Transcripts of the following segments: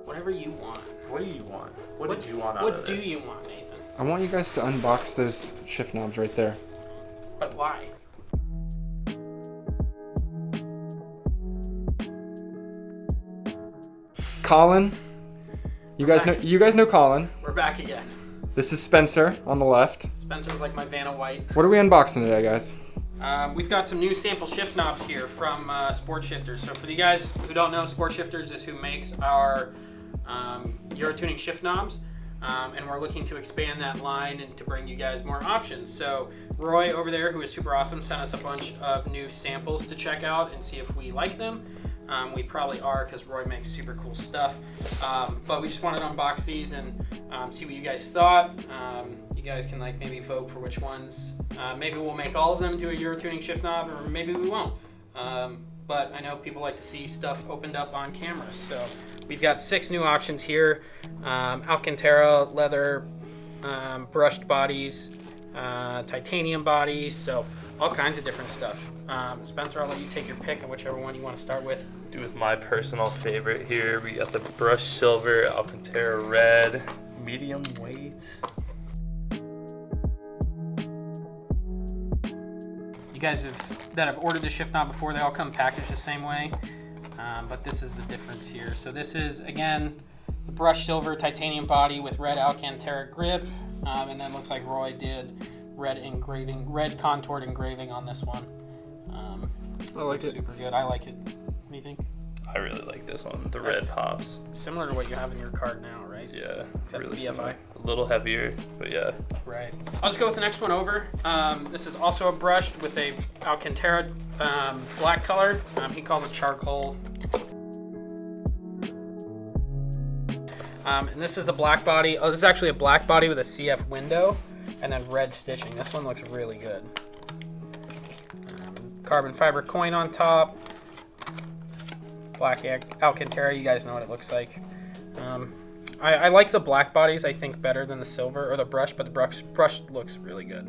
Whatever you want. What do you want? What did you want out of this? What do you want, Nathan? I want you guys to unbox those shift knobs right there. But why? Colin, you guys know Colin. We're back again. This is Spencer on the left. Spencer's like my Vanna White. What are we unboxing today, guys? We've got some new sample shift knobs here from Sport Shifters. So for you guys who don't know, Sport Shifters is who makes our UroTuning shift knobs. And we're looking to expand that line and to bring you guys more options. So Roy over there, who is super awesome, sent us a bunch of new samples to check out and see if we like them. We probably are, because Roy makes super cool stuff. But we just wanted to unbox these and see what you guys thought. You guys can like maybe vote for which ones. Maybe we'll make all of them into a UroTuning shift knob, or maybe we won't. But I know people like to see stuff opened up on camera. So we've got 6 new options here. Alcantara, leather, brushed bodies, titanium bodies, so all kinds of different stuff. Spencer, I'll let you take your pick of whichever one you want to start with. Do with my personal favorite here. We got the brushed silver, Alcantara red, medium weight. You guys that have ordered the shift knob before, they all come packaged the same way, but this is the difference here. So this is, again, the brushed silver titanium body with red Alcantara grip, and then looks like Roy did red contoured engraving on this one. I like it. Super good. I like it. What do you think? I really like this one. The red pops. Similar to what you have in your card now, right? Yeah, Except really BFI. similar. A little heavier, but yeah. Right. I'll just go with the next one over. This is also a brushed with a Alcantara black color. He calls it charcoal. And this is a black body. Oh, this is actually a black body with a CF window and then red stitching. This one looks really good. Carbon fiber coin on top. Black Alcantara, you guys know what it looks like. I like the black bodies, I think, better than the silver or the brush, but the brush looks really good.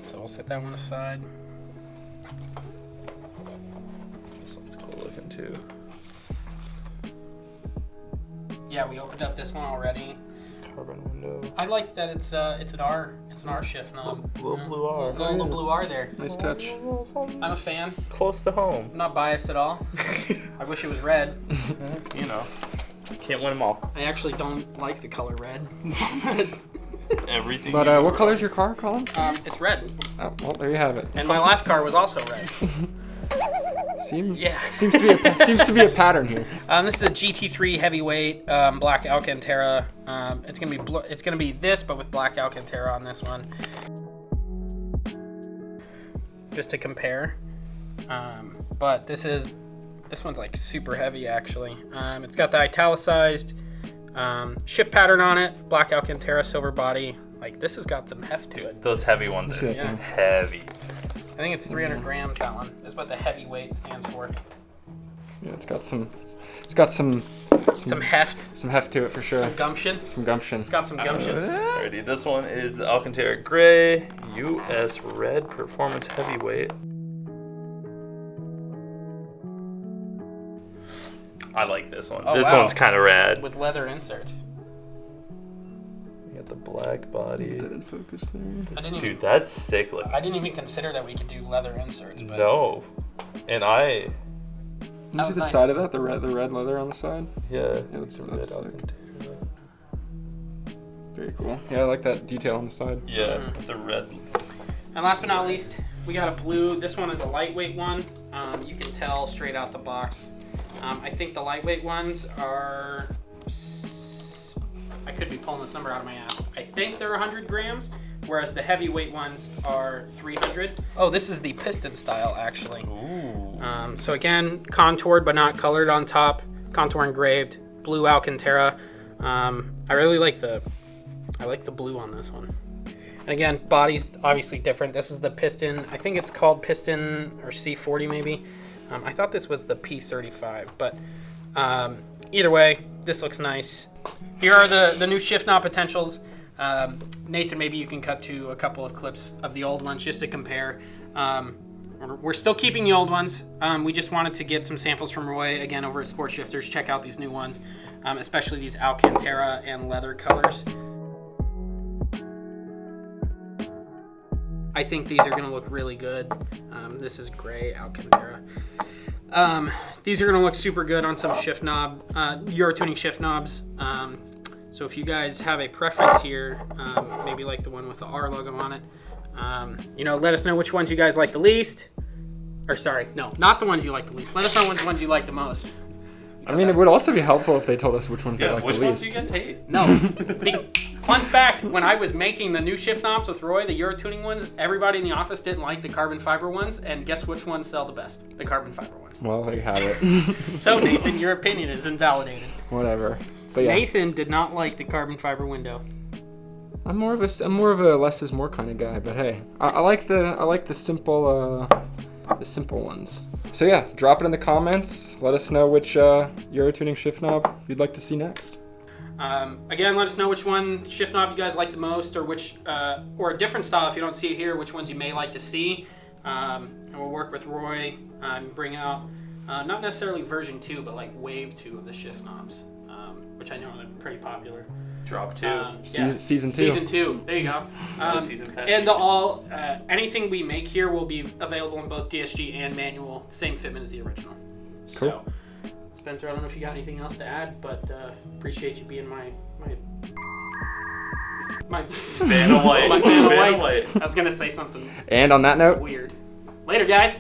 So we'll set that one aside. This one's cool looking too. Yeah, we opened up this one already. Carbon window. I like that it's an R shift knob. Little blue R. Little blue R there. Nice touch. I'm a fan. Close to home. I'm not biased at all. I wish it was red. You know, can't win them all. I actually don't like the color red. Everything. But what color's your car, Colin? It's red. Oh, well, there you have it. And my last car was also red. Seems Yeah. seems to be a pattern here. This is a GT3 heavyweight black Alcantara. It's gonna be this, but with black Alcantara on this one. Just to compare. But this one's like super heavy actually. It's got the italicized shift pattern on it, black Alcantara silver body. Like this has got some heft to it. Those heavy ones are Yeah. heavy. I think it's 300 grams. That one is what the heavyweight stands for. Yeah, it's got some heft. Some heft to it for sure. Some gumption. Some gumption. It's got some gumption. Alrighty, this one is the Alcantara Gray US Red Performance Heavyweight. I like this one. Oh, this wow. one's kind of rad. With leather inserts. You got the black body. Didn't focus there. Dude, that's sick looking. I didn't even consider that we could do leather inserts. But No. And I... Can you see the nice. side of that? The red leather on the side? Yeah, that's red sick. Alcantara. Very cool. Yeah, I like that detail on the side. Yeah, the red. And last but not least, we got a blue. This one is a lightweight one. You can tell straight out the box. I think the lightweight ones are... I could be pulling this number out of my ass. I think they're 100 grams, whereas the heavyweight ones are 300. Oh, this is the Piston Style, actually. Ooh. So again, contoured but not colored on top, contour engraved, blue Alcantara. I really like the blue on this one. And again, body's obviously different. This is the Piston, I think it's called Piston or C40 maybe. I thought this was the P35, but either way, this looks nice. Here are the new shift knob potentials. Nathan, maybe you can cut to a couple of clips of the old ones just to compare. we're still keeping the old ones. We just wanted to get some samples from Roy again over at Sport Shifters. Check out these new ones, especially these Alcantara and leather colors. I think these are going to look really good. This is gray Alcantara. These are going to look super good on some shift knob, UroTuning shift knobs. So if you guys have a preference here, maybe like the one with the R logo on it, you know, let us know which ones you guys like the least. Or sorry, no, not the ones you like the least. Let us know which ones you like the most. I mean, it would also be helpful if they told us which ones they like the least. Which ones do you guys hate? No. Fun fact, when I was making the new shift knobs with Roy, the UroTuning ones, everybody in the office didn't like the carbon fiber ones, and guess which ones sell the best? The carbon fiber ones. Well, there you have it. So, Nathan, your opinion is invalidated. Whatever. But yeah. Nathan did not like the carbon fiber window. I'm more of a less is more kind of guy, but hey, I like the simple ones. So yeah, drop it in the comments. Let us know which UroTuning shift knob you'd like to see next. Again, let us know which one shift knob you guys like the most, or which or a different style if you don't see it here, which ones you may like to see. And we'll work with Roy and bring out not necessarily version 2, but like wave 2 of the shift knobs, which I know are pretty popular. Drop 2. Yeah. Season 2. Season 2. There you go. And anything we make here will be available in both DSG and manual. Same fitment as the original. Cool. So, Spencer, I don't know if you got anything else to add, but appreciate you being my Vanna White. My Vanna White. I was gonna say something And on that note, weird. Later, guys.